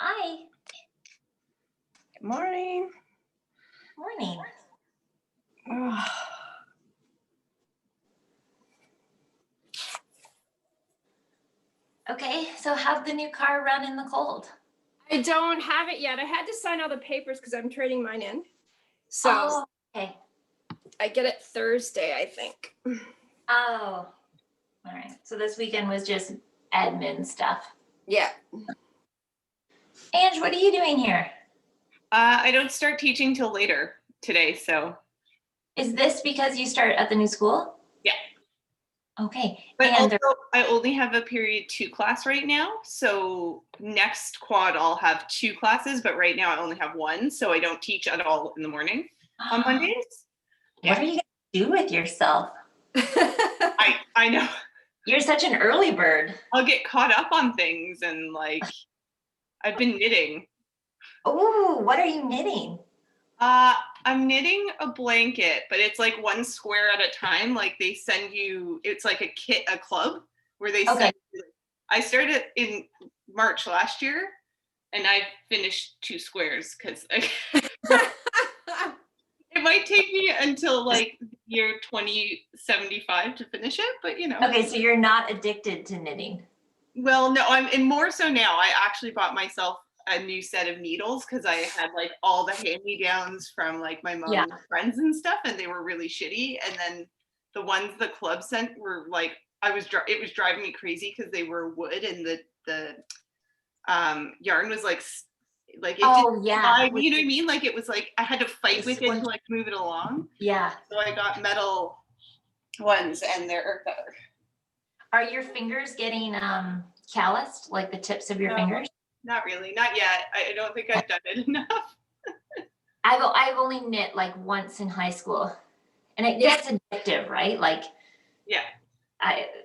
Hi. Good morning. Morning. Ugh. Okay, so how'd the new car run in the cold? I don't have it yet. I had to sign all the papers because I'm trading mine in. So Oh, okay. I get it Thursday, I think. Oh, all right. So this weekend was just admin stuff. Yeah. Ange, what are you doing here? I don't start teaching till later today, so. Is this because you start at the new school? Yeah. Okay. But And also, I only have a period 2 class right now, so next quad I'll have 2 classes, but right now I only have 1, so I don't teach at all in the morning on Mondays. What are you going to do with yourself? I know. You're such an early bird. I'll get caught up on things and I've been knitting. Oh, what are you knitting? I'm knitting a blanket, but it's like 1 square at a time. Like they send you, it's like a club where they send you. I started in March last year and I finished 2 squares because it might take me until like year 2075 to finish it, but Okay, so you're not addicted to knitting. Well, no, and more so now. I actually bought myself a new set of needles because I had like all the hand-me-downs from like my mom's friends and stuff, and they were really shitty. And then the ones the club sent were like, it was driving me crazy because they were wood and the yarn was like it didn't slide, you know what I mean? Like it was like I had to fight with it to like move it along. Yeah. So I got metal ones, and they're better. Are your fingers getting calloused, like the tips of your fingers? Not really, not yet. I don't think I've done it enough. I've only knit like once in high school, and it gets addictive, right? Like, yeah.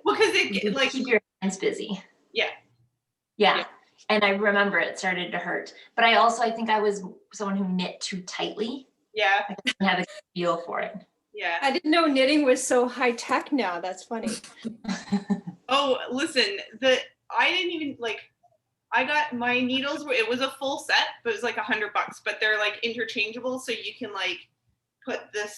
Because it like keep your hands busy. Yeah. And I remember it started to hurt, but I think I was someone who knit too tightly. Yeah. I didn't have a feel for it. Yeah. I didn't know knitting was so high tech now. That's funny. Oh, listen, I didn't even I got my needles, it was a full set, but it was like $100, but they're like interchangeable. So you can like put the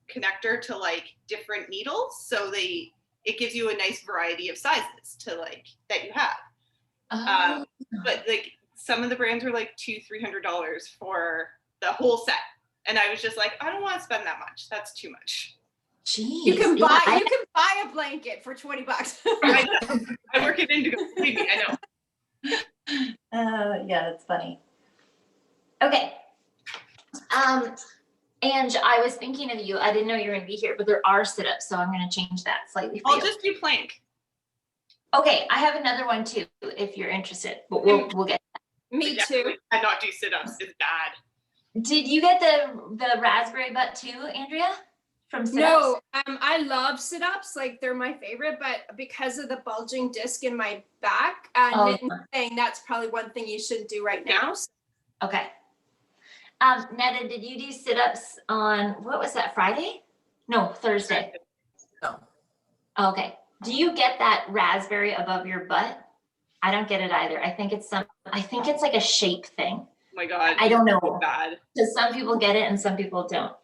connector to like different needles. So it gives you a nice variety of sizes to like, that you have. But like some of the brands were like $200-$300 for the whole set. And I was just like, I don't want to spend that much. That's too much. Jeez. You can buy a blanket for $20. I work it in to go, believe me, I know. Yeah, that's funny. Okay. Ange, I was thinking of you. I didn't know you were going to be here, but there are sit-ups, so I'm going to change that slightly for you. I'll just do plank. Okay, I have another one too, if you're interested, but we'll get that. Me too. I not do sit-ups. It's bad. Did you get the raspberry butt too, Andrea? From sit-ups? No, I love sit-ups. Like they're my favorite, but because of the bulging disc in my back, saying that's probably one thing you shouldn't do right now. So. Okay. Netta, did you do sit-ups on, what was that, Friday? No, Thursday. No. Okay. Do you get that raspberry above your butt? I don't get it either. I think it's like a shape thing. Oh my God. I don't know. So bad. Because some people get it and some people don't.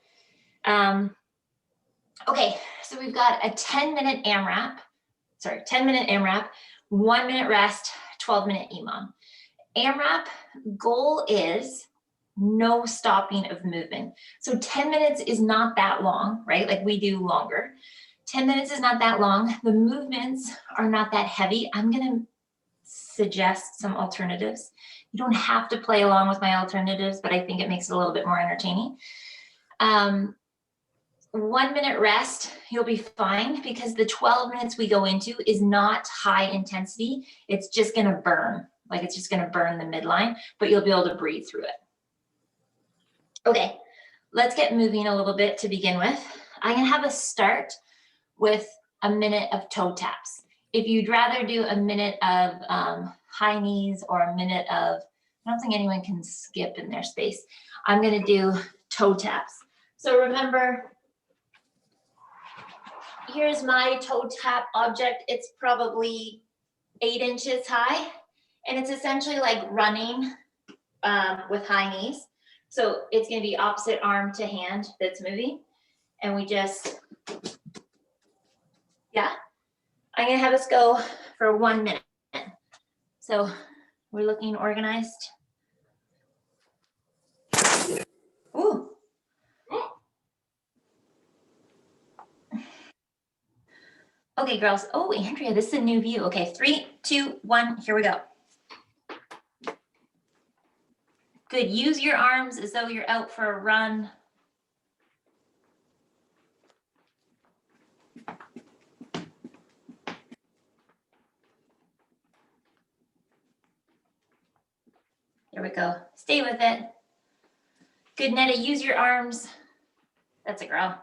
Okay, so we've got a 10-minute AMRAP, 1 minute rest, 12-minute EMOM. AMRAP goal is no stopping of movement. So 10 minutes is not that long, right? Like we do longer. 10 minutes is not that long. The movements are not that heavy. I'm gonna suggest some alternatives. You don't have to play along with my alternatives, but I think it makes it a little bit more entertaining. 1 minute rest, you'll be fine because the 12 minutes we go into is not high intensity. It's just gonna burn, like it's just gonna burn the midline, but you'll be able to breathe through it. Okay, let's get moving a little bit to begin with. I'm gonna have us start with a minute of toe taps. If you'd rather do a minute of high knees or a minute of, I don't think anyone can skip in their space. I'm gonna do toe taps. So remember, here's my toe tap object. It's probably 8 inches high. And it's essentially like running with high knees. So it's gonna be opposite arm to hand that's moving. And we just, yeah. I'm gonna have us go for 1 minute. So we're looking organized. Ooh. Okay, girls. Oh, Andrea, this is a new view. Okay, 3, 2, 1, here we go. Good, use your arms as though you're out for a run. There we go. Stay with it. Good, Netta, use your arms. That's a girl.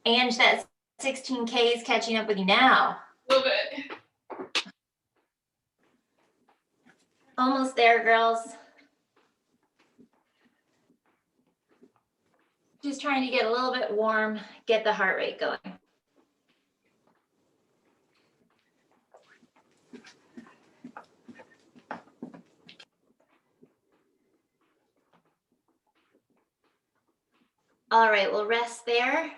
Ange, that 16K is catching up with you now. A little bit. Almost there, girls. Just trying to get a little bit warm, get the heart rate going. All right, we'll rest there.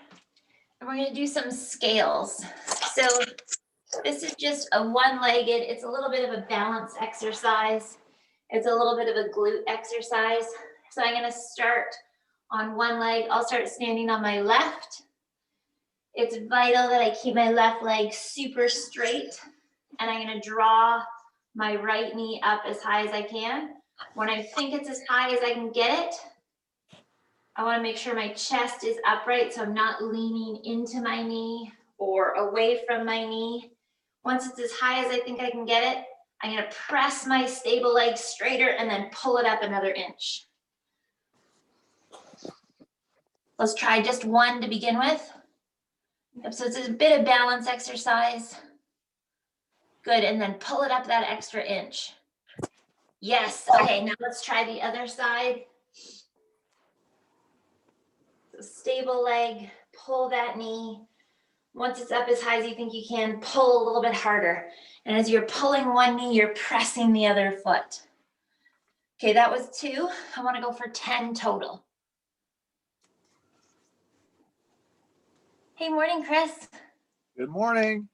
And we're gonna do some scales. So this is just a one-legged, it's a little bit of a balance exercise. It's a little bit of a glute exercise. So I'm gonna start on one leg. I'll start standing on my left. It's vital that I keep my left leg super straight. And I'm gonna draw my right knee up as high as I can. When I think it's as high as I can get it, I wanna make sure my chest is upright so I'm not leaning into my knee or away from my knee. Once it's as high as I think I can get it, I'm gonna press my stable leg straighter and then pull it up another inch. Let's try just one to begin with. Yep, so it's a bit of balance exercise. Good, and then pull it up that extra inch. Yes, okay, now let's try the other side. So stable leg, pull that knee. Once it's up as high as you think you can, pull a little bit harder. And as you're pulling one knee, you're pressing the other foot. Okay, that was 2. I wanna go for 10 total. Hey, morning, Chris. Good morning.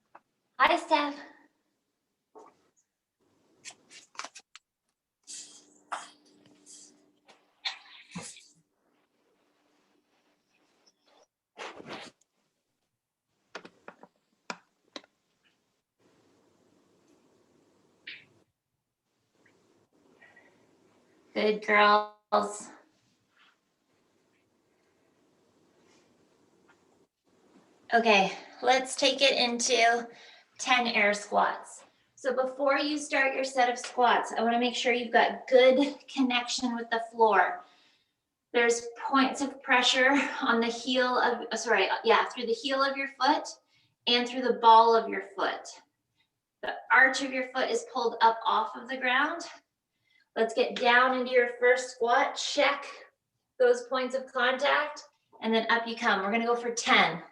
Hi, Steph. Good girls. Okay, let's take it into 10 air squats. So before you start your set of squats, I want to make sure you've got good connection with the floor. There's points of pressure on the heel of, through the heel of your foot and through the ball of your foot. The arch of your foot is pulled up off of the ground. Let's get down into your first squat, check those points of contact, and then up you come. We're gonna go for 10.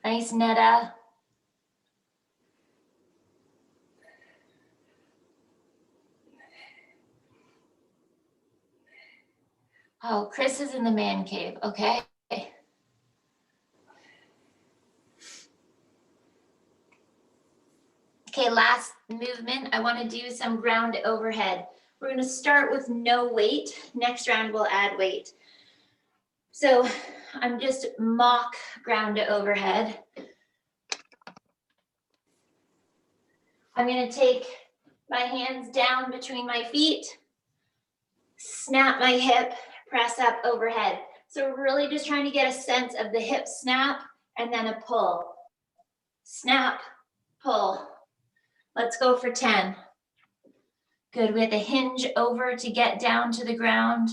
Nice, Netta. Oh, Chris is in the man cave, okay. Okay, last movement, I wanna do some ground overhead. We're gonna start with no weight. Next round, we'll add weight. So I'm just mock ground to overhead. I'm gonna take my hands down between my feet, snap my hip, press up overhead. So we're really just trying to get a sense of the hip snap and then a pull. Snap, pull. Let's go for 10. Good, we have to hinge over to get down to the ground.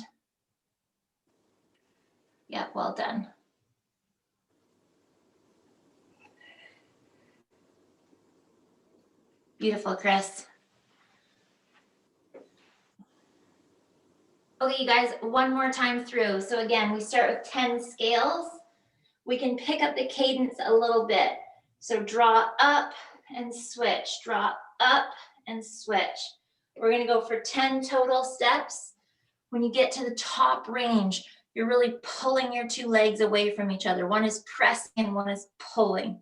Yeah, well done. Beautiful, Chris. Okay, you guys, one more time through. So again, we start with 10 scales. We can pick up the cadence a little bit. So draw up and switch, draw up and switch. We're gonna go for 10 total steps. When you get to the top range, you're really pulling your two legs away from each other. One is pressing and one is pulling.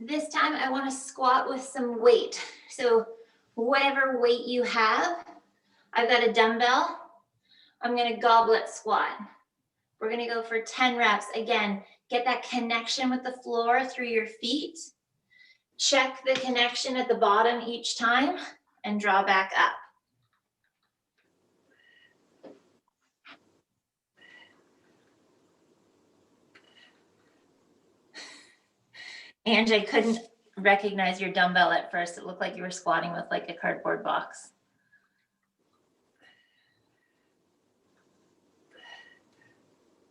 This time I want to squat with some weight. So whatever weight you have, I've got a dumbbell. I'm going to goblet squat. We're going to go for 10 reps. Again, get that connection with the floor through your feet. Check the connection at the bottom each time and draw back up. Angie, I couldn't recognize your dumbbell at first. It looked like you were squatting with like a cardboard box.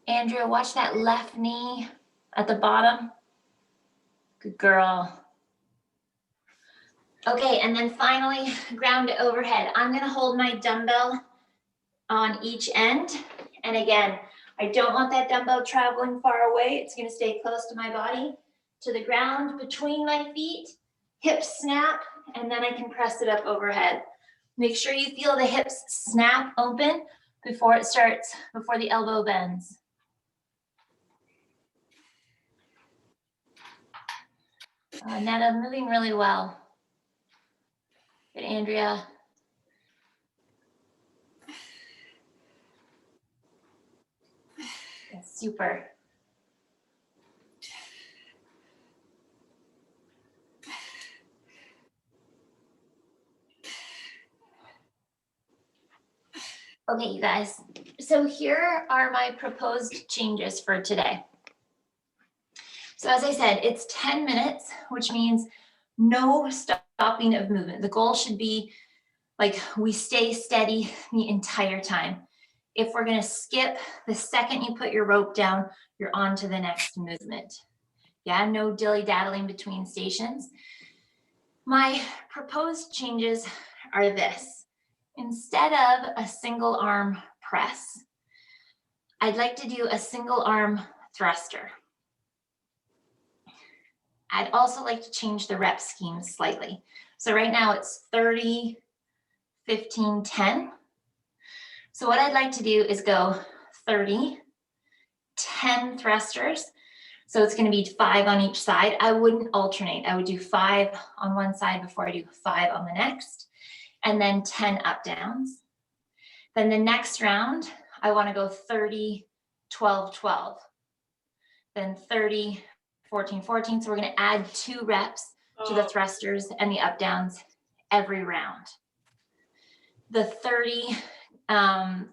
Andrea, watch that left knee at the bottom. Good girl. Okay, and then finally, ground to overhead. I'm gonna hold my dumbbell on each end. And again, I don't want that dumbbell traveling far away. It's gonna stay close to my body, to the ground between my feet, hips snap, and then I can press it up overhead. Make sure you feel the hips snap open before it starts, before the elbow bends. Netta, moving really well. Good, Andrea. That's super. Okay, you guys. So here are my proposed changes for today. So as I said, it's 10 minutes, which means no stopping of movement. The goal should be like we stay steady the entire time. If we're gonna skip, the second you put your rope down, you're on to the next movement. Yeah, no dilly-daddling between stations. My proposed changes are this. Instead of a single arm press, I'd like to do a single arm thruster. I'd also like to change the rep scheme slightly. So right now it's 30, 15, 10. So what I'd like to do is go 30, 10 thrusters. So it's gonna be 5 on each side. I wouldn't alternate. I would do 5 on one side before I do 5 on the next, and then 10 up downs. Then the next round, I wanna go 30, 12, 12. Then 30, 14, 14. So we're gonna add 2 reps to the thrusters and the up downs every round. The 30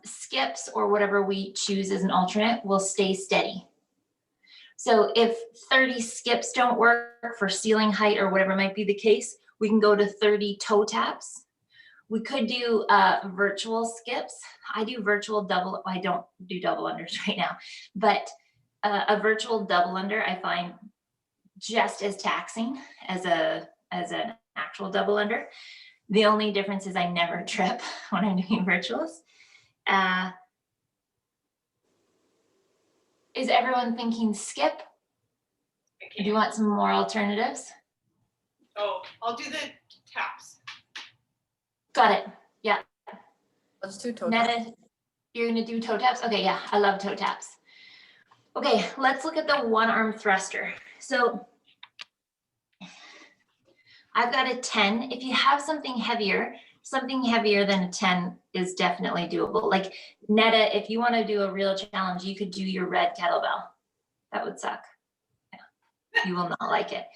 skips or whatever we choose as an alternate will stay steady. So if 30 skips don't work for ceiling height or whatever might be the case, we can go to 30 toe taps. We could do virtual skips. I do virtual double, I don't do double unders right now, but a virtual double under I find just as taxing as an actual double under. The only difference is I never trip when I'm doing virtuals. Is everyone thinking skip? Do you want some more alternatives? Oh, I'll do the taps. Got it. Yeah. Let's do toe taps. Netta, you're gonna do toe taps? Okay, yeah, I love toe taps. Okay, let's look at the one arm thruster. So I've got a 10. If you have something heavier than a 10 is definitely doable. Like Netta, if you want to do a real challenge, you could do your red kettlebell. That would suck. Yeah. You will not like it.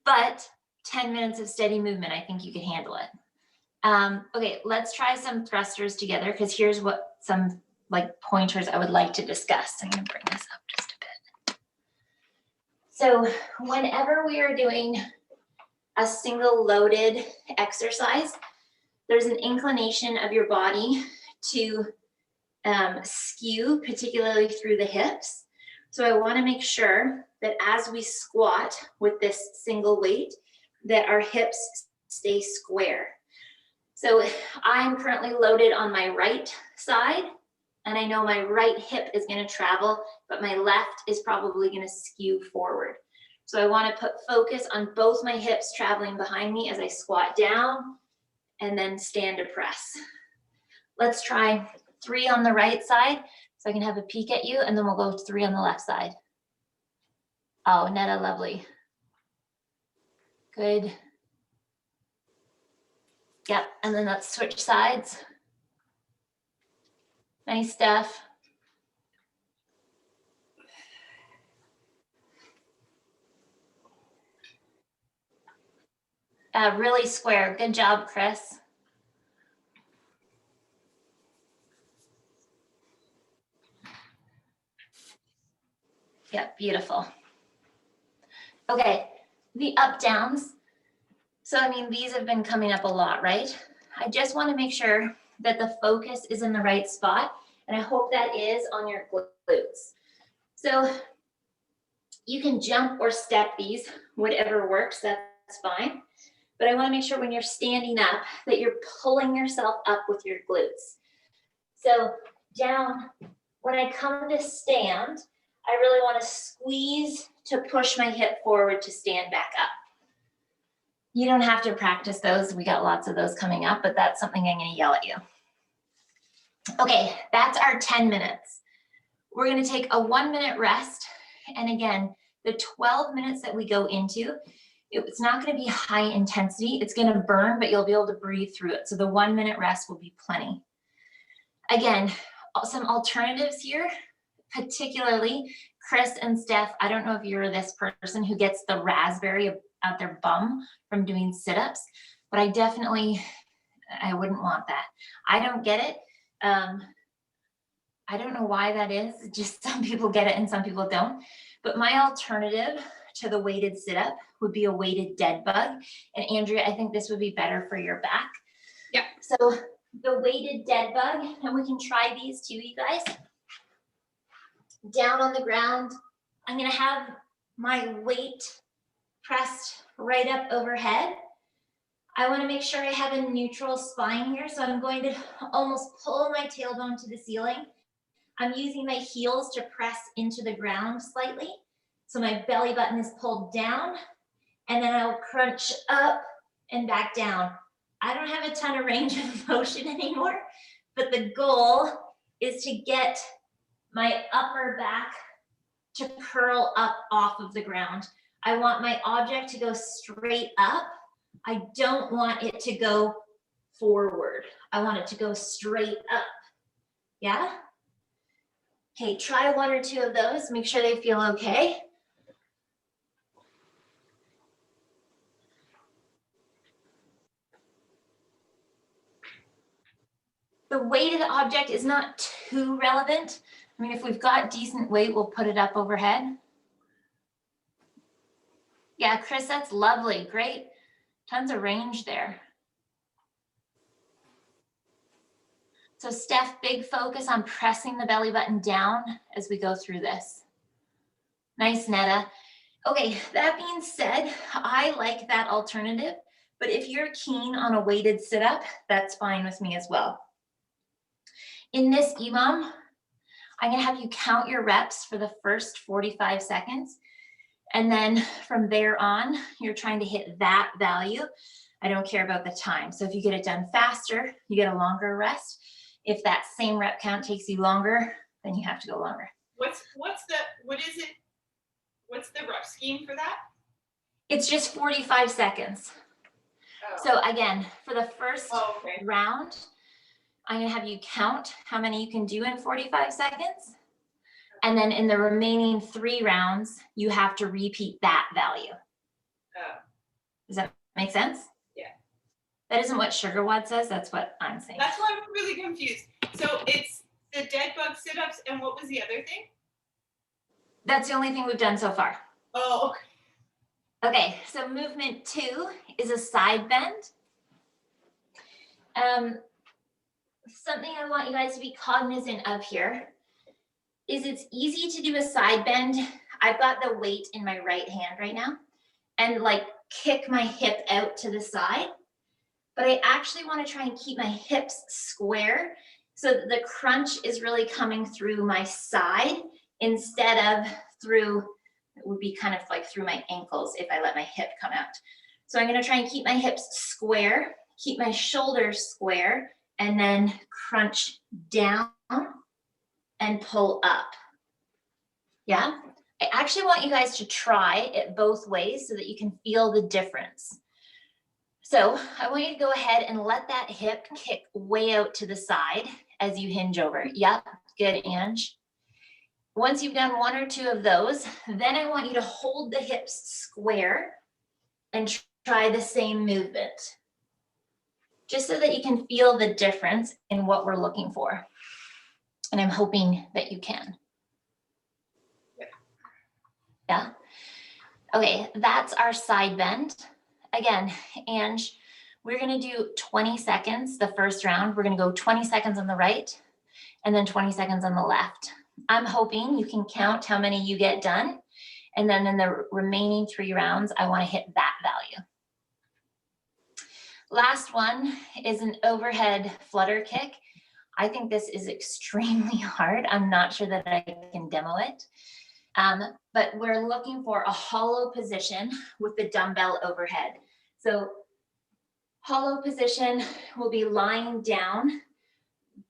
But 10 minutes of steady movement, I think you could handle it. Okay, let's try some thrusters together because here's what some like pointers I would like to discuss. I'm gonna bring this up just a bit. So whenever we are doing a single loaded exercise, there's an inclination of your body to skew, particularly through the hips. So I want to make sure that as we squat with this single weight, that our hips stay square. So I'm currently loaded on my right side, and I know my right hip is going to travel, but my left is probably going to skew forward. So I want to put focus on both my hips traveling behind me as I squat down and then stand to press. Let's try 3 on the right side so I can have a peek at you, and then we'll go 3 on the left side. Oh, Netta, lovely. Good. Yep, and then let's switch sides. Nice stuff. Really square. Good job, Chris. Yep, beautiful. Okay, the up downs. So, I mean, these have been coming up a lot, right? I just want to make sure that the focus is in the right spot, and I hope that is on your glutes. So you can jump or step these, whatever works, that's fine. But I want to make sure when you're standing up that you're pulling yourself up with your glutes. So down, when I come to stand, I really want to squeeze to push my hip forward to stand back up. You don't have to practice those. We got lots of those coming up, but that's something I'm going to yell at you. Okay, that's our 10 minutes. We're going to take a 1-minute rest. And again, the 12 minutes that we go into, it's not going to be high intensity. It's going to burn, but you'll be able to breathe through it. So the 1-minute rest will be plenty. Again, some alternatives here, particularly Chris and Steph. I don't know if you're this person who gets the raspberry out their bum from doing sit-ups, but I wouldn't want that. I don't get it. I don't know why that is. Just some people get it and some people don't. But my alternative to the weighted sit-up would be a weighted dead bug. And Andrea, I think this would be better for your back. Yep. So the weighted dead bug, and we can try these too, you guys. Down on the ground, I'm gonna have my weight pressed right up overhead. I wanna make sure I have a neutral spine here. So I'm going to almost pull my tailbone to the ceiling. I'm using my heels to press into the ground slightly. So my belly button is pulled down, and then I'll crunch up and back down. I don't have a ton of range of motion anymore, but the goal is to get my upper back to curl up off of the ground. I want my object to go straight up. I don't want it to go forward. I want it to go straight up. Yeah? Okay, try 1 or 2 of those. Make sure they feel okay. The weight of the object is not too relevant. I mean, if we've got decent weight, we'll put it up overhead. Yeah, Chris, that's lovely. Great. Tons of range there. So Steph, big focus on pressing the belly button down as we go through this. Nice, Netta. Okay, that being said, I like that alternative, but if you're keen on a weighted sit-up, that's fine with me as well. In this EMOM, I'm gonna have you count your reps for the first 45 seconds. And then from there on, you're trying to hit that value. I don't care about the time. So if you get it done faster, you get a longer rest. If that same rep count takes you longer, then you have to go longer. What's the rep scheme for that? It's just 45 seconds. Oh. So again, for the first okay. round, I'm gonna have you count how many you can do in 45 seconds. And then in the remaining 3 rounds, you have to repeat that value. Oh. Does that make sense? Yeah. That isn't what Sugar WOD says, that's what I'm saying. That's why I'm really confused. So it's the dead bug sit-ups, and what was the other thing? That's the only thing we've done so far. Oh, okay. Okay, so movement 2 is a side bend. Something I want you guys to be cognizant of here is it's easy to do a side bend. I've got the weight in my right hand right now and like kick my hip out to the side, but I actually want to try and keep my hips square so that the crunch is really coming through my side instead of through, it would be kind of like through my ankles if I let my hip come out. So I'm going to try and keep my hips square, keep my shoulders square, and then crunch down and pull up. Yeah, I actually want you guys to try it both ways so that you can feel the difference. So I want you to go ahead and let that hip kick way out to the side as you hinge over. Yep, good, Ange. Once you've done one or two of those, then I want you to hold the hips square and try the same movement, just so that you can feel the difference in what we're looking for. And I'm hoping that you can. Yeah. Okay, that's our side bend. Again, Ange, we're gonna do 20 seconds the first round. We're gonna go 20 seconds on the right and then 20 seconds on the left. I'm hoping you can count how many you get done. And then in the remaining 3 rounds, I wanna hit that value. Last one is an overhead flutter kick. I think this is extremely hard. I'm not sure that I can demo it. But we're looking for a hollow position with the dumbbell overhead. So hollow position will be lying down,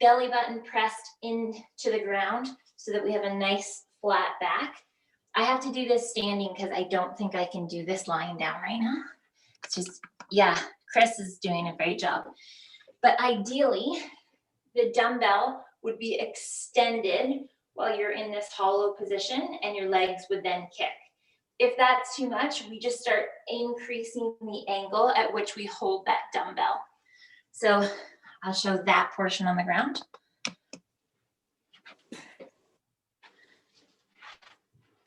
belly button pressed into the ground so that we have a nice flat back. I have to do this standing because I don't think I can do this lying down right now. It's just, yeah, Chris is doing a great job. But ideally, the dumbbell would be extended while you're in this hollow position and your legs would then kick. If that's too much, we just start increasing the angle at which we hold that dumbbell. So I'll show that portion on the ground.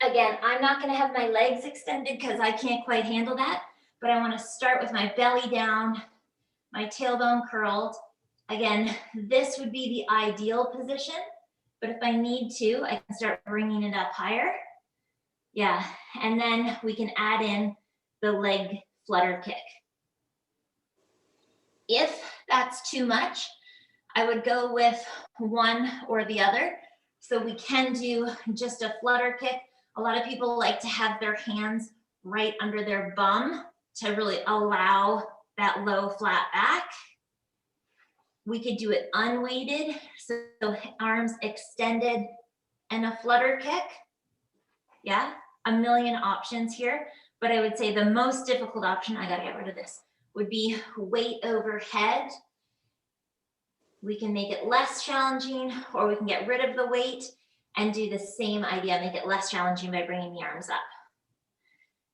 Again, I'm not gonna have my legs extended because I can't quite handle that, but I wanna start with my belly down, my tailbone curled. Again, this would be the ideal position, but if I need to, I can start bringing it up higher. Yeah, and then we can add in the leg flutter kick. If that's too much, I would go with one or the other. So we can do just a flutter kick. A lot of people like to have their hands right under their bum to really allow that low flat back. We could do it unweighted, so arms extended and a flutter kick. Yeah, a million options here, but I would say the most difficult option, I gotta get rid of this, would be weight overhead. We can make it less challenging, or we can get rid of the weight and do the same idea, make it less challenging by bringing the arms up.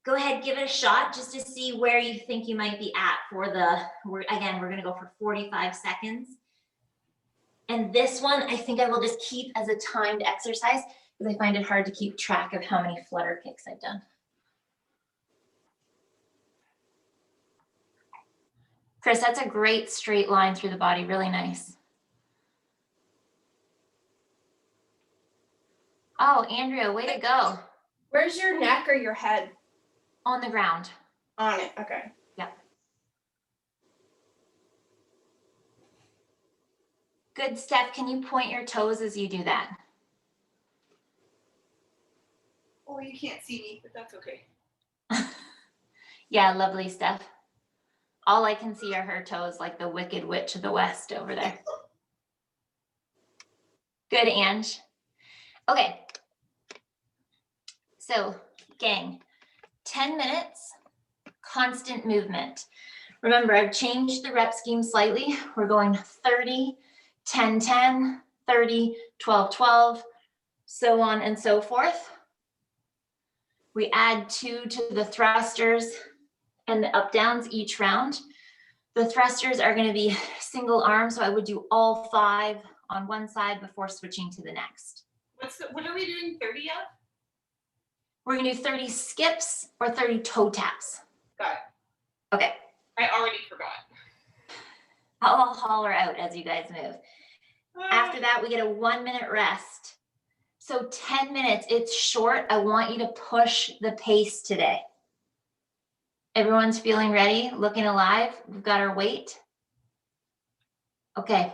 Go ahead, give it a shot just to see where you think you might be at for the, we're gonna go for 45 seconds. And this one, I think I will just keep as a timed exercise because I find it hard to keep track of how many flutter kicks I've done. Chris, that's a great straight line through the body, really nice. Oh, Andrea, way to go. Where's your neck or your head? On the ground. On it, okay. Yeah. Good, Steph, can you point your toes as you do that? Oh, you can't see me, but that's okay. Yeah, lovely, Steph. All I can see are her toes like the Wicked Witch of the West over there. Good, Ange. Okay. So, gang, 10 minutes, constant movement. Remember, I've changed the rep scheme slightly. We're going 30, 10, 10, 30, 12, 12, so on and so forth. We add 2 to the thrusters and the up downs each round. The thrusters are going to be single arm, so I would do all 5 on one side before switching to the next. What are we doing 30 of? We're going to do 30 skips or 30 toe taps. Got it. Okay. I already forgot. I'll holler out as you guys move. After that, we get a 1 minute rest. So 10 minutes, it's short. I want you to push the pace today. Everyone's feeling ready, looking alive. We've got our weight. Okay.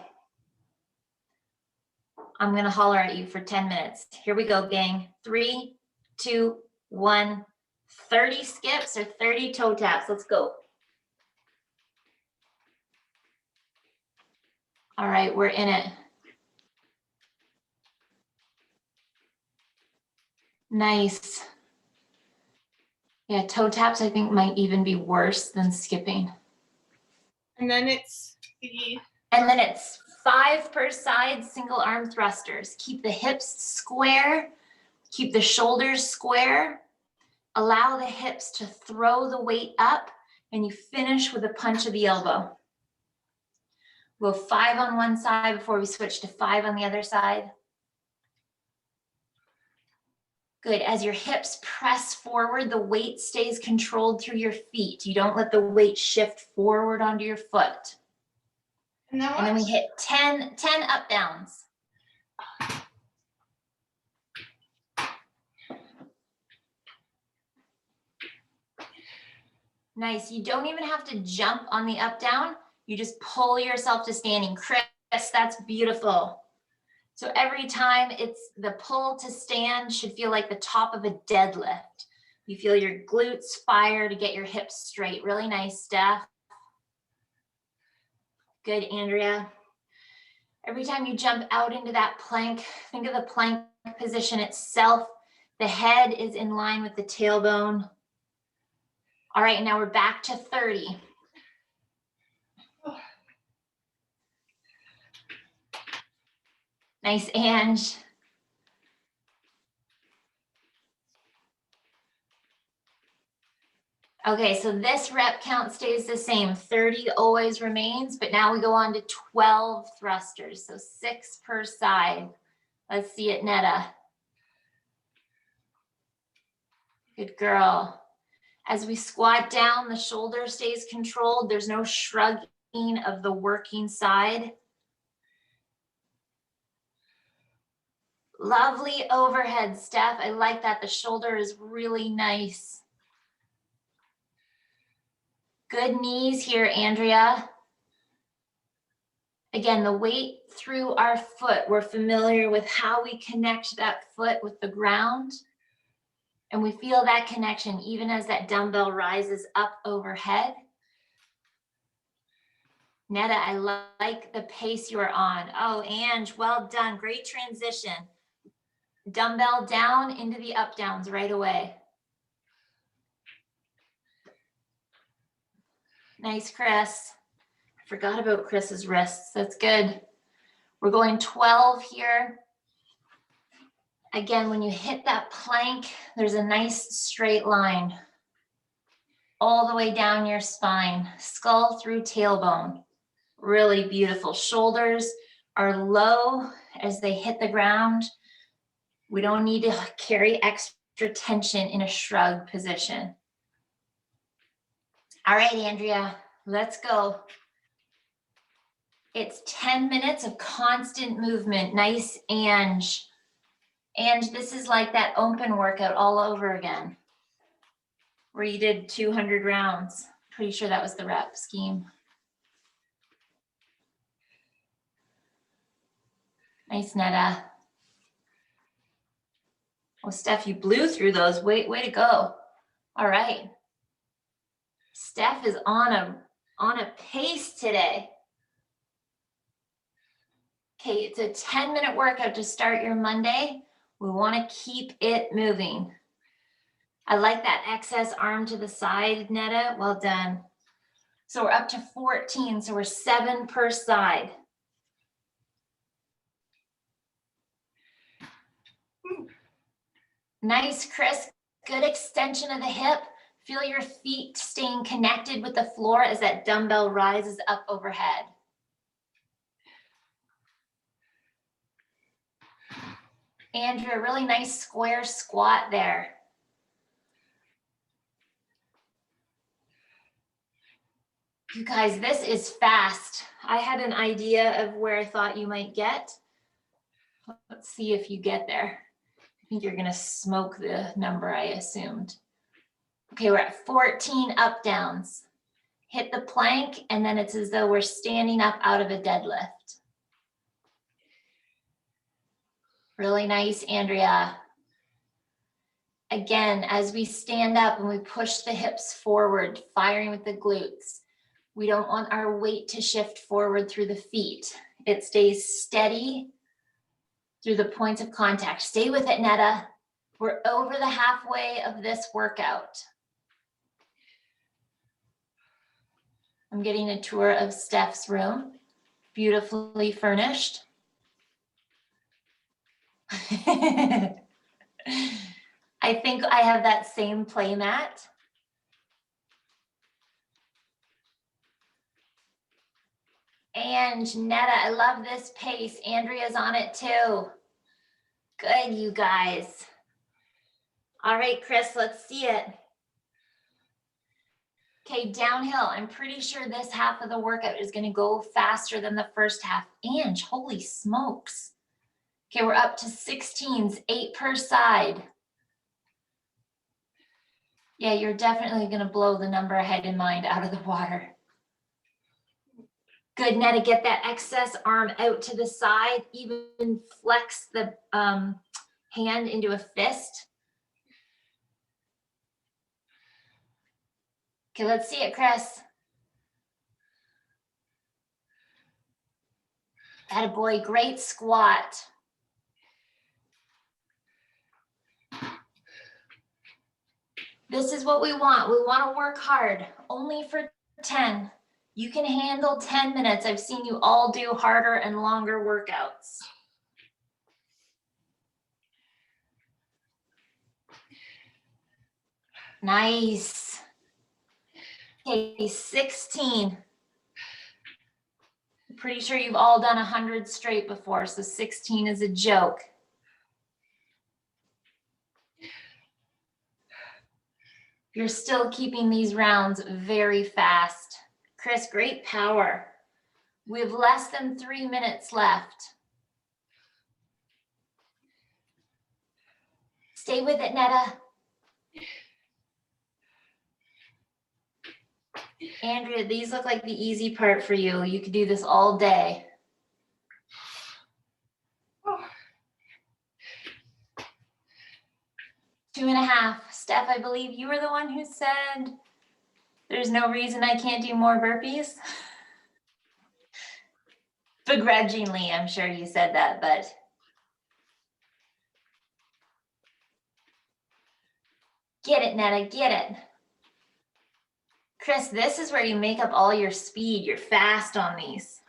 I'm gonna holler at you for 10 minutes. Here we go, gang. 3, 2, 1. 30 skips or 30 toe taps. Let's go. All right, we're in it. Nice. Yeah, toe taps I think might even be worse than skipping. And then it's the... And then it's 5 per side, single arm thrusters. Keep the hips square, keep the shoulders square. Allow the hips to throw the weight up, and you finish with a punch of the elbow. Go 5 on one side before we switch to 5 on the other side. Good. As your hips press forward, the weight stays controlled through your feet. You don't let the weight shift forward onto your foot. And then we hit 10 up downs. Nice. You don't even have to jump on the up down. You just pull yourself to standing. Chris, that's beautiful. So every time it's the pull to stand should feel like the top of a deadlift. You feel your glutes fire to get your hips straight. Really nice, Steph. Good, Andrea. Every time you jump out into that plank, think of the plank position itself. The head is in line with the tailbone. All right, now we're back to 30. Nice, Ange. Okay, so this rep count stays the same. 30 always remains, but now we go on to 12 thrusters, so 6 per side. Let's see it, Netta. Good girl. As we squat down, the shoulder stays controlled. There's no shrugging of the working side. Lovely overhead, Steph. I like that. The shoulder is really nice. Good knees here, Andrea. Again, the weight through our foot. We're familiar with how we connect that foot with the ground. And we feel that connection even as that dumbbell rises up overhead. Netta, I like the pace you are on. Oh, Ange, well done. Great transition. Dumbbell down into the up downs right away. Nice, Chris. I forgot about Chris's wrists. That's good. We're going 12 here. Again, when you hit that plank, there's a nice straight line all the way down your spine, skull through tailbone. Really beautiful. Shoulders are low as they hit the ground. We don't need to carry extra tension in a shrug position. All right, Andrea, let's go. It's 10 minutes of constant movement. Nice, Ange. Ange, this is like that open workout all over again, where you did 200 rounds. Pretty sure that was the rep scheme. Nice, Netta. Oh, Steph, you blew through those. Way to go. All right. Steph is on a pace today. Okay, it's a 10-minute workout to start your Monday. We want to keep it moving. I like that excess arm to the side, Netta. Well done. So we're up to 14, so we're 7 per side. Nice, Chris. Good extension of the hip. Feel your feet staying connected with the floor as that dumbbell rises up overhead. Andrew, a really nice square squat there. You guys, this is fast. I had an idea of where I thought you might get. Let's see if you get there. I think you're gonna smoke the number I assumed. Okay, we're at 14 up downs. Hit the plank, and then it's as though we're standing up out of a deadlift. Really nice, Andrea. Again, as we stand up and we push the hips forward, firing with the glutes, we don't want our weight to shift forward through the feet. It stays steady through the points of contact. Stay with it, Netta. We're over the halfway of this workout. I'm getting a tour of Steph's room, beautifully furnished. I think I have that same play mat. And Netta, I love this pace. Andrea's on it too. Good, you guys. All right, Chris, let's see it. Okay, downhill. I'm pretty sure this half of the workout is gonna go faster than the first half. Ange, holy smokes. Okay, we're up to 16s, 8 per side. Yeah, you're definitely gonna blow the number I had in mind out of the water. Good, Netta, get that excess arm out to the side, even flex the hand into a fist. Okay, let's see it, Chris. Attaboy, great squat. This is what we want. We want to work hard, only for 10. You can handle 10 minutes. I've seen you all do harder and longer workouts. Nice. Okay, 16. I'm pretty sure you've all done 100 straight before, so 16 is a joke. You're still keeping these rounds very fast. Chris, great power. We have less than 3 minutes left. Stay with it, Netta. Andrea, these look like the easy part for you. You could do this all day. Oh. 2.5. Steph, I believe you were the one who said there's no reason I can't do more burpees. Begrudgingly, I'm sure you said that, but get it, Netta, get it. Chris, this is where you make up all your speed. You're fast on these.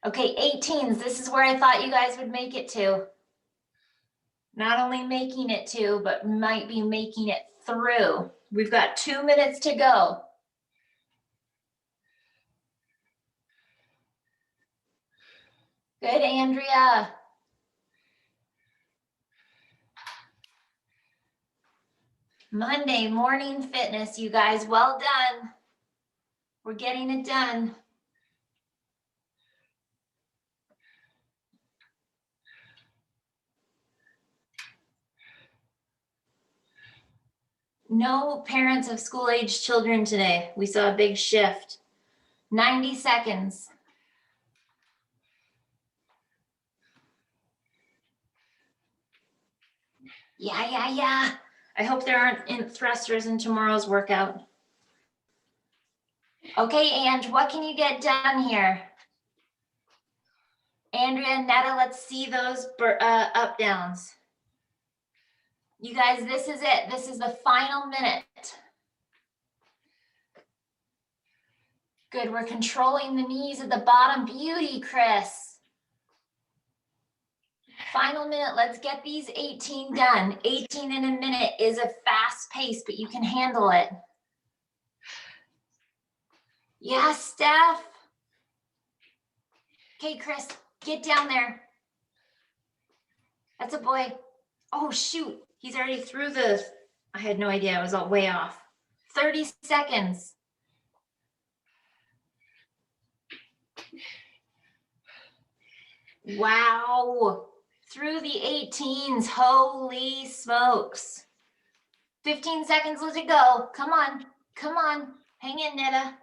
Okay, 18s. This is where I thought you guys would make it to. Not only making it to, but might be making it through. We've got 2 minutes to go. Good, Andrea. Monday morning fitness, you guys. Well done. We're getting it done. No parents of school-age children today. We saw a big shift. 90 seconds. Yeah. I hope there aren't thrusters in tomorrow's workout. Okay, Ange, what can you get done here? Andrea and Netta, let's see those up downs. You guys, this is it. This is the final minute. Good, we're controlling the knees at the bottom. Beauty, Chris. Final minute, let's get these 18 done. 18 in a minute is a fast pace, but you can handle it. Yeah, Steph. Okay, Chris, get down there. That's a boy. Oh, shoot. He's already through the, I had no idea. I was all way off. 30 seconds. Wow. Through the 18s. Holy smokes. 15 seconds to go. Come on. Come on. Hang in, Netta.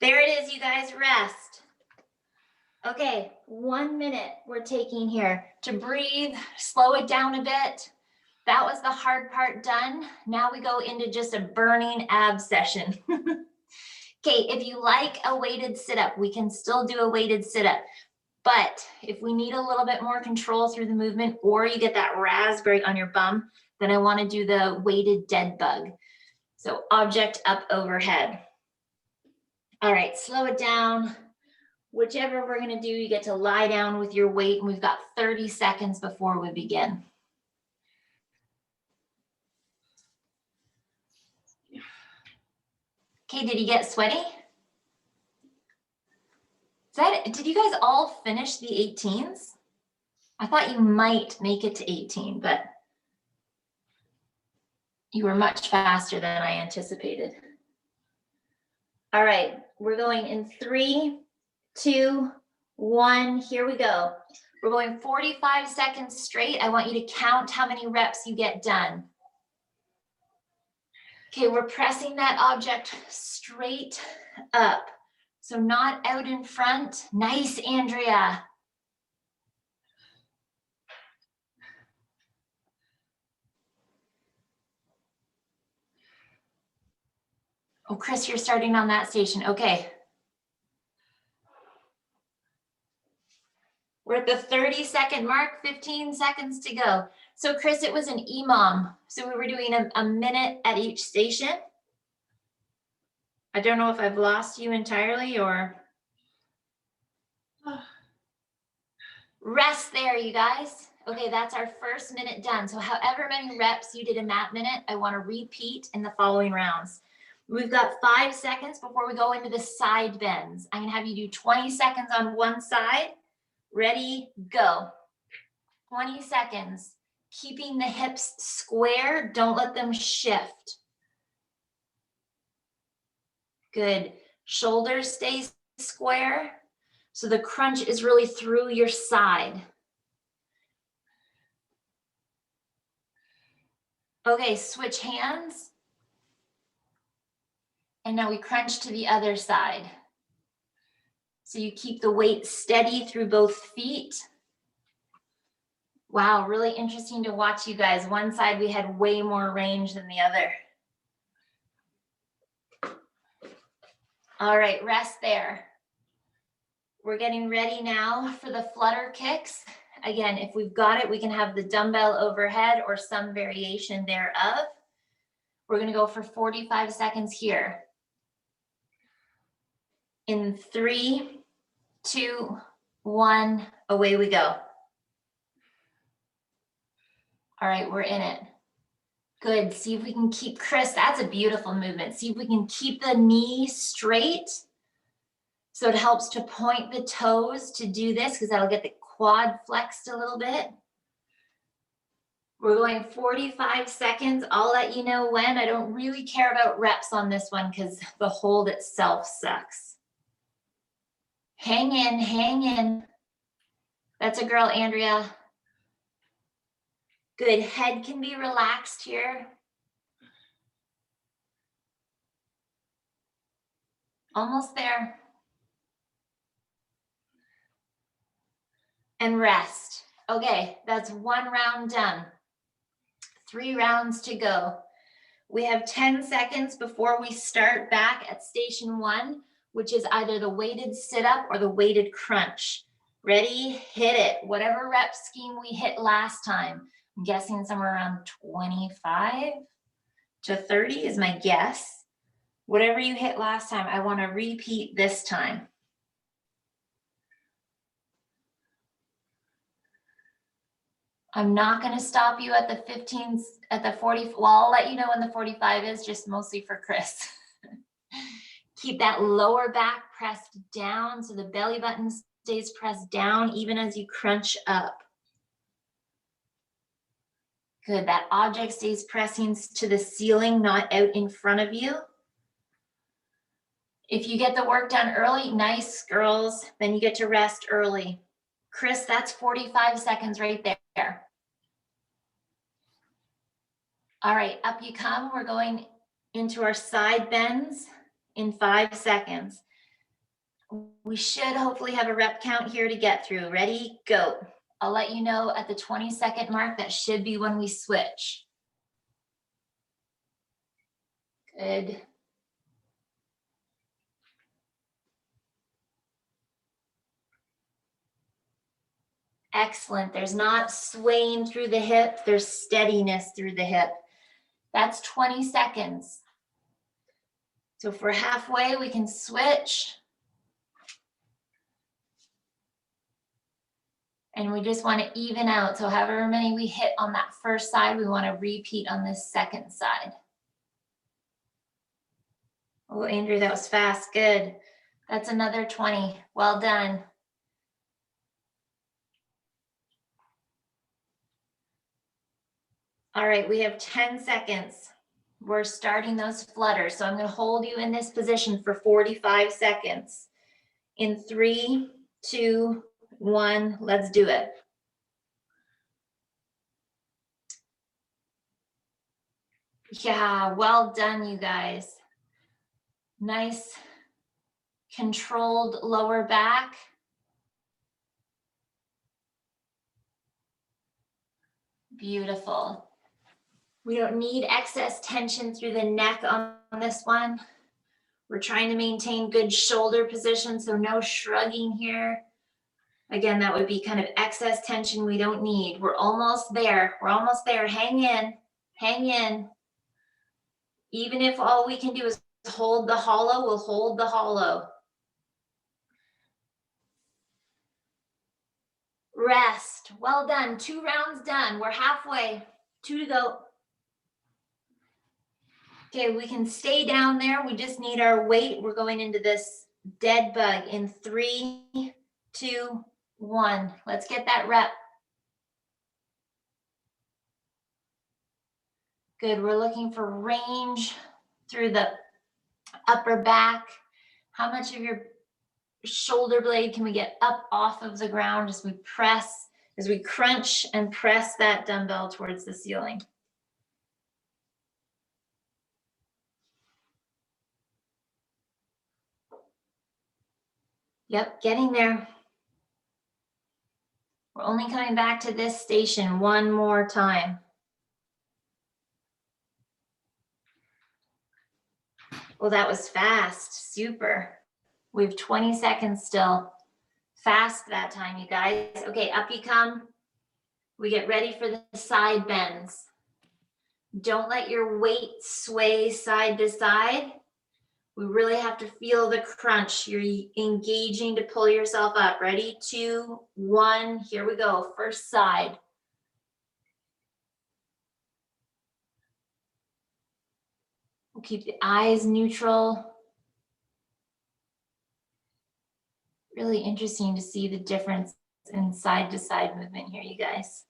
There it is, you guys. Rest. Okay, 1 minute we're taking here to breathe, slow it down a bit. That was the hard part done. Now we go into just a burning ab session. Okay, if you like a weighted sit-up, we can still do a weighted sit-up. But if we need a little bit more control through the movement, or you get that raspberry on your bum, then I want to do the weighted dead bug. So object up overhead. All right, slow it down. Whichever we're going to do, you get to lie down with your weight, and we've got 30 seconds before we begin. Okay, did you get sweaty? Did you guys all finish the 18s? I thought you might make it to 18, but you were much faster than I anticipated. All right, we're going in 3, 2, 1, here we go. We're going 45 seconds straight. I want you to count how many reps you get done. Okay, we're pressing that object straight up. So not out in front. Nice, Andrea. Oh, Chris, you're starting on that station. Okay. We're at the 30-second mark, 15 seconds to go. So Chris, it was an EMOM. So we were doing a minute at each station. I don't know if I've lost you entirely or. Rest there, you guys. Okay, that's our first minute done. So however many reps you did in that minute, I want to repeat in the following rounds. We've got 5 seconds before we go into the side bends. I'm going to have you do 20 seconds on one side. Ready, go. 20 seconds. Keeping the hips square. Don't let them shift. Good. Shoulders stay square. So the crunch is really through your side. Okay, switch hands. And now we crunch to the other side. So you keep the weight steady through both feet. Wow, really interesting to watch you guys. One side we had way more range than the other. All right, rest there. We're getting ready now for the flutter kicks. Again, if we've got it, we can have the dumbbell overhead or some variation thereof. We're gonna go for 45 seconds here. In 3, 2, 1, away we go. All right, we're in it. Good, see if we can keep, Chris, that's a beautiful movement. See if we can keep the knee straight. So it helps to point the toes to do this because that'll get the quad flexed a little bit. We're going 45 seconds. I'll let you know when. I don't really care about reps on this one because the hold itself sucks. Hang in, hang in. That's a girl, Andrea. Good, head can be relaxed here. Almost there. And rest. Okay, that's 1 round done. 3 rounds to go. We have 10 seconds before we start back at station 1, which is either the weighted sit-up or the weighted crunch. Ready, hit it. Whatever rep scheme we hit last time. I'm guessing somewhere around 25 to 30 is my guess. Whatever you hit last time, I want to repeat this time. I'm not going to stop you at the 15s, at the 40. Well, I'll let you know when the 45 is, just mostly for Chris. Keep that lower back pressed down so the belly button stays pressed down even as you crunch up. Good, that object stays pressing to the ceiling, not out in front of you. If you get the work done early, nice, girls, then you get to rest early. Chris, that's 45 seconds right there. All right, up you come. We're going into our side bends in 5 seconds. We should hopefully have a rep count here to get through. Ready, go. I'll let you know at the 20-second mark. That should be when we switch. Good. Excellent. There's not swaying through the hip. There's steadiness through the hip. That's 20 seconds. So if we're halfway, we can switch. And we just want to even out. So however many we hit on that first side, we want to repeat on this second side. Oh, Andrew, that was fast. Good. That's another 20. Well done. All right, we have 10 seconds. We're starting those flutters. So I'm going to hold you in this position for 45 seconds. In 3, 2, 1, let's do it. Yeah, well done, you guys. Nice controlled lower back. Beautiful. We don't need excess tension through the neck on this one. We're trying to maintain good shoulder position, so no shrugging here. Again, that would be kind of excess tension we don't need. We're almost there. We're almost there. Hang in. Hang in. Even if all we can do is hold the hollow, we'll hold the hollow. Rest. Well done. 2 rounds done. We're halfway. 2 to go. Okay, we can stay down there. We just need our weight. We're going into this dead bug in 3, 2, 1. Let's get that rep. Good. We're looking for range through the upper back. How much of your shoulder blade can we get up off of the ground as we press, as we crunch and press that dumbbell towards the ceiling? Yep, getting there. We're only coming back to this station one more time. Well, that was fast. Super. We have 20 seconds still. Fast that time, you guys. Okay, up you come. We get ready for the side bends. Don't let your weight sway side to side. We really have to feel the crunch. You're engaging to pull yourself up. Ready? 2, 1. Here we go. First side. We'll keep the eyes neutral. Really interesting to see the difference in side to side movement here, you guys.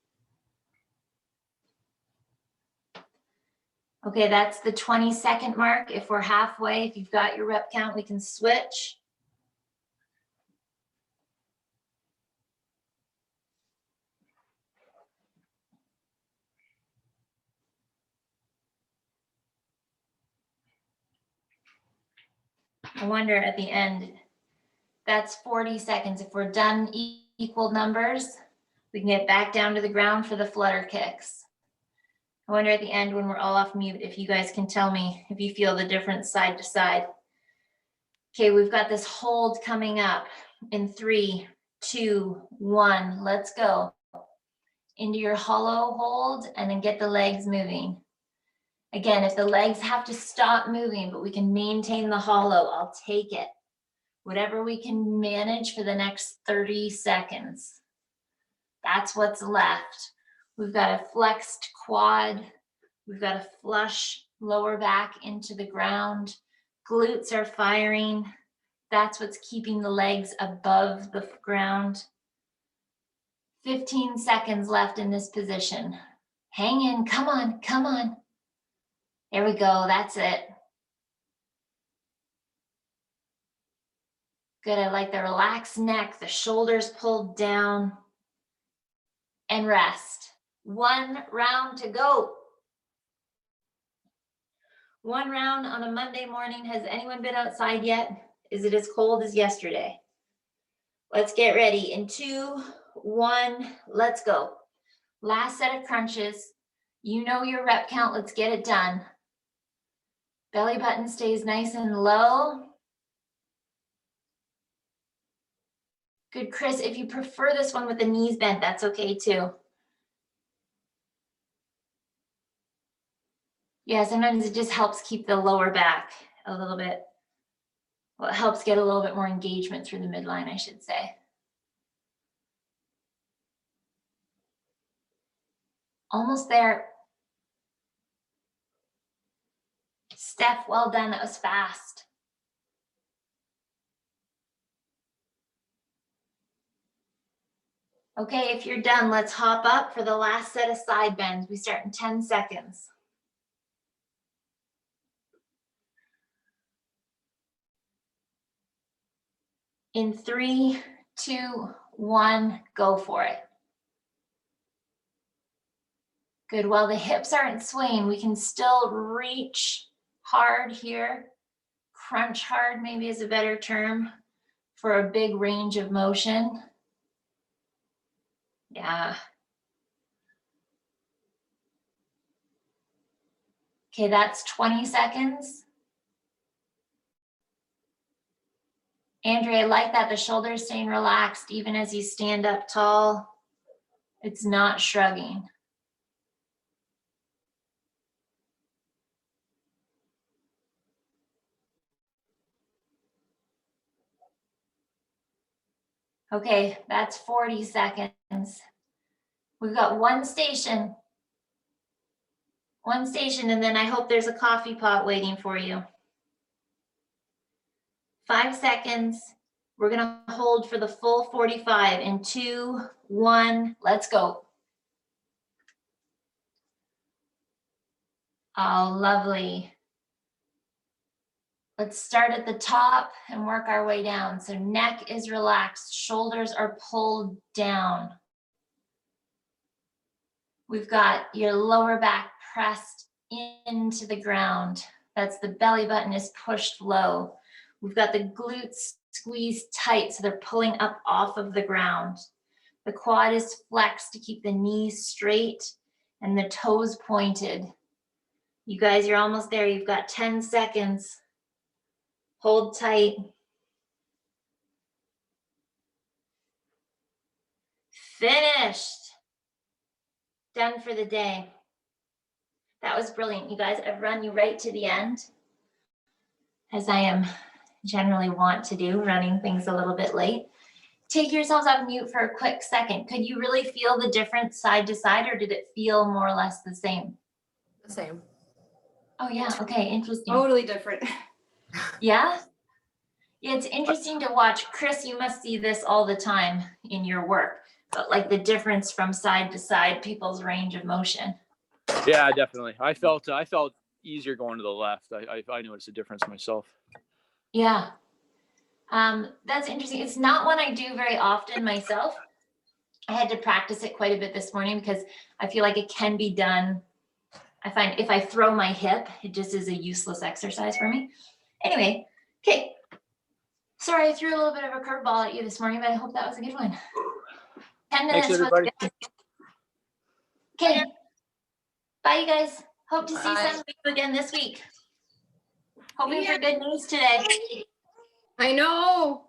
Okay, that's the 20-second mark. If we're halfway, if you've got your rep count, we can switch. I wonder at the end, that's 40 seconds. If we're done equal numbers, we can get back down to the ground for the flutter kicks. I wonder at the end when we're all off mute, if you guys can tell me if you feel the difference side to side. Okay, we've got this hold coming up in 3, 2, 1. Let's go. Into your hollow hold and then get the legs moving. Again, if the legs have to stop moving, but we can maintain the hollow, I'll take it. Whatever we can manage for the next 30 seconds. That's what's left. We've got a flexed quad. We've got a flush lower back into the ground. Glutes are firing. That's what's keeping the legs above the ground. 15 seconds left in this position. Hang in, come on, come on. There we go, that's it. Good, I like the relaxed neck, the shoulders pulled down. And rest. 1 round to go. 1 round on a Monday morning. Has anyone been outside yet? Is it as cold as yesterday? Let's get ready. In 2, 1, let's go. Last set of crunches. You know your rep count. Let's get it done. Belly button stays nice and low. Good, Chris. If you prefer this one with the knees bent, that's okay too. Yeah, sometimes it just helps keep the lower back a little bit. Well, it helps get a little bit more engagement through the midline, I should say. Almost there. Steph, well done. That was fast. Okay, if you're done, let's hop up for the last set of side bends. We start in 10 seconds. In 3, 2, 1, go for it. Good, while the hips aren't swaying, we can still reach hard here. Crunch hard maybe is a better term for a big range of motion. Yeah. Okay, that's 20 seconds. Andrea, I like that the shoulders staying relaxed even as you stand up tall. It's not shrugging. Okay, that's 40 seconds. We've got one station, and then I hope there's a coffee pot waiting for you. 5 seconds. We're gonna hold for the full 45 in 2, 1, let's go. Oh, lovely. Let's start at the top and work our way down. So neck is relaxed, shoulders are pulled down. We've got your lower back pressed into the ground. That's the belly button is pushed low. We've got the glutes squeezed tight so they're pulling up off of the ground. The quad is flexed to keep the knees straight and the toes pointed. You guys, you're almost there. You've got 10 seconds. Hold tight. Finished. Done for the day. That was brilliant, you guys. I've run you right to the end, as I am generally want to do, running things a little bit late. Take yourselves off mute for a quick second. Could you really feel the difference side to side, or did it feel more or less the same? The same. Oh yeah, okay, interesting. Totally different. Yeah? Yeah, it's interesting to watch. Chris, you must see this all the time in your work, but like the difference from side to side, people's range of motion. Yeah, definitely. I felt easier going to the left. I noticed a difference myself. Yeah. That's interesting. It's not one I do very often myself. I had to practice it quite a bit this morning because I feel like it can be done. I find if I throw my hip, it just is a useless exercise for me. Anyway, okay. Sorry, I threw a little bit of a curveball at you this morning, but I hope that was a good one. 10 minutes. Thanks, everybody. Okay. Bye, you guys. Hope to see Bye. some of you again this week. Hoping Yeah. for good news today. I know.